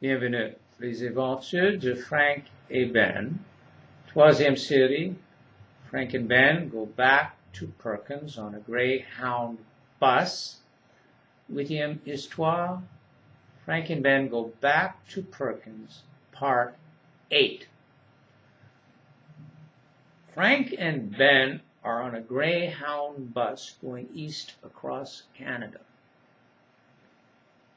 Bienvenue. Les aventures de Frank et Ben. Troisième série. Frank and Ben go back to Perkins on a Greyhound bus. Huitième histoire. Frank and Ben go back to Perkins, part 8. Frank and Ben are on a Greyhound bus going east across Canada.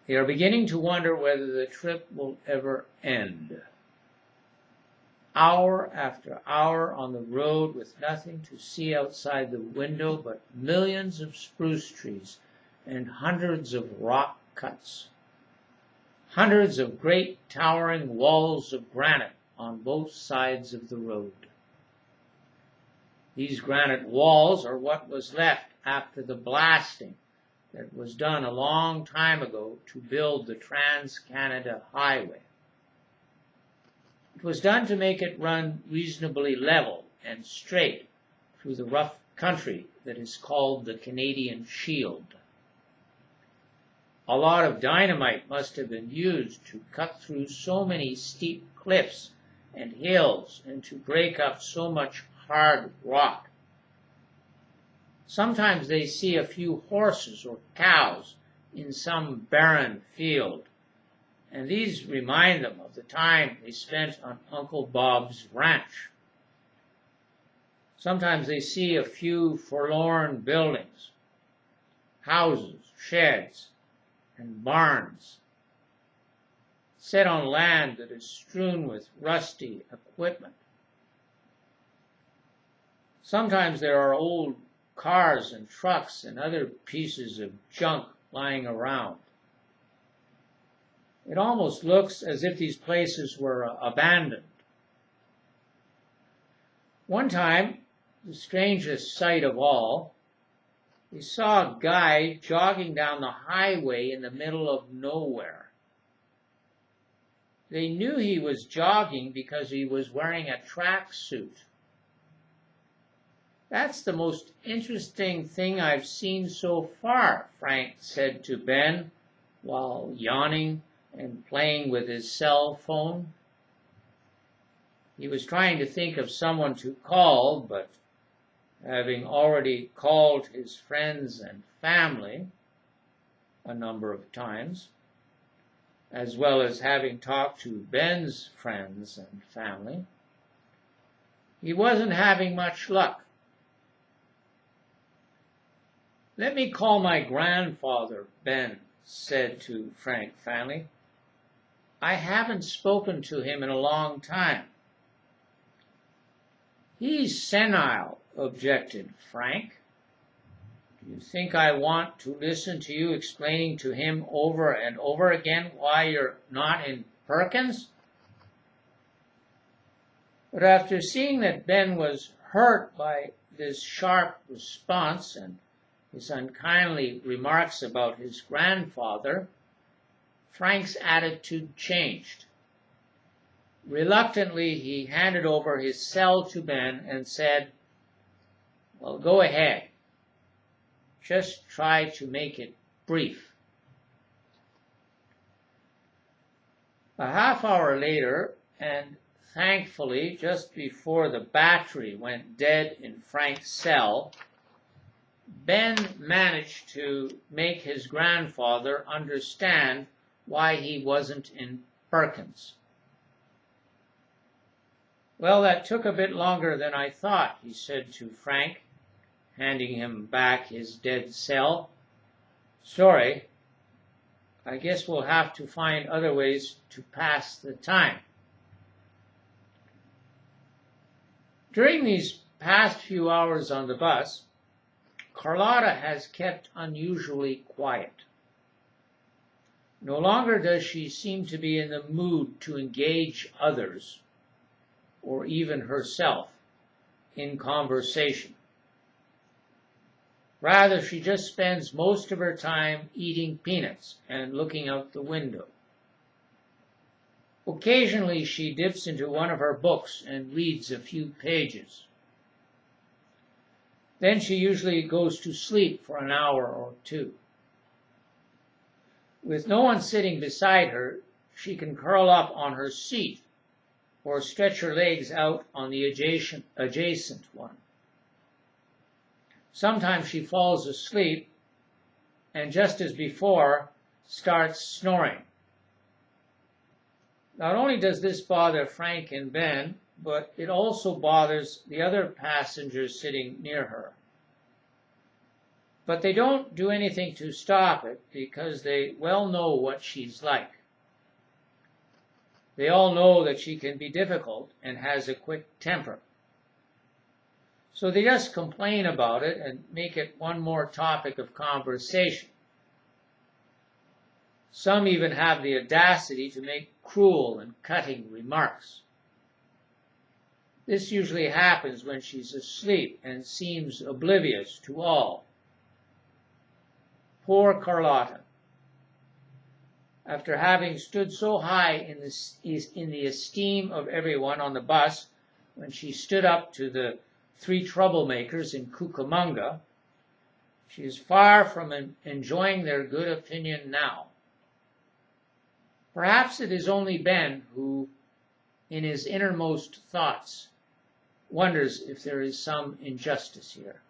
They are beginning to wonder whether the trip will ever end. Hour after hour on the road with nothing to see outside the window but millions of spruce trees and hundreds of rock cuts. Hundreds of great towering walls of granite on both sides of the road. These granite walls are what was left after the blasting that was done a long time ago to build the Trans-Canada Highway. It was done to make it run reasonably level and straight through the rough country that is called the Canadian Shield. A lot of dynamite must have been used to cut through so many steep cliffs and hills and to break up so much hard rock. Sometimes they see a few horses or cows in some barren field, and these remind them of the time they spent on Uncle Bob's ranch. Sometimes they see a few forlorn buildings, houses, sheds, and barns, set on land that is strewn with rusty equipment. Sometimes there are old cars and trucks and other pieces of junk lying around. It almost looks as if these places were abandoned. One time, the strangest sight of all, we saw a guy jogging down the highway in the middle of nowhere. They knew he was jogging because he was wearing a tracksuit. "That's the most interesting thing I've seen so far," Frank said to Ben while yawning and playing with his cell phone. He was trying to think of someone to call, but having already called his friends and family a number of times, as well as having talked to Ben's friends and family, he wasn't having much luck. "Let me call my grandfather," Ben said to Frank finally. "I haven't spoken to him in a long time." "He's senile," objected Frank. "Do you think I want to listen to you explaining to him over and over again why you're not in Perkins?" But after seeing that Ben was hurt by this sharp response and his unkindly remarks about his grandfather, Frank's attitude changed. Reluctantly, he handed over his cell to Ben and said, "Well, go ahead. Just try to make it brief." A half hour later, and thankfully just before the battery went dead in Frank's cell, Ben managed to make his grandfather understand why he wasn't in Perkins. "Well, that took a bit longer than I thought," he said to Frank, handing him back his dead cell. "Sorry. I guess we'll have to find other ways to pass the time." During these past few hours on the bus, Carlotta has kept unusually quiet. No longer does she seem to be in the mood to engage others, or even herself, in conversation. Rather, she just spends most of her time eating peanuts and looking out the window. Occasionally, she dips into one of her books and reads a few pages. Then she usually goes to sleep for an hour or two. With no one sitting beside her, she can curl up on her seat or stretch her legs out on the adjacent one. Sometimes she falls asleep and, just as before, starts snoring. Not only does this bother Frank and Ben, but it also bothers the other passengers sitting near her. But they don't do anything to stop it because they well know what she's like. They all know that she can be difficult and has a quick temper. So they just complain about it and make it one more topic of conversation. Some even have the audacity to make cruel and cutting remarks. This usually happens when she's asleep and seems oblivious to all. Poor Carlotta. After having stood so high in the esteem of everyone on the bus when she stood up to the three troublemakers in Cucamonga, she is far from enjoying their good opinion now. Perhaps it is only Ben who, in his innermost thoughts, wonders if there is some injustice here.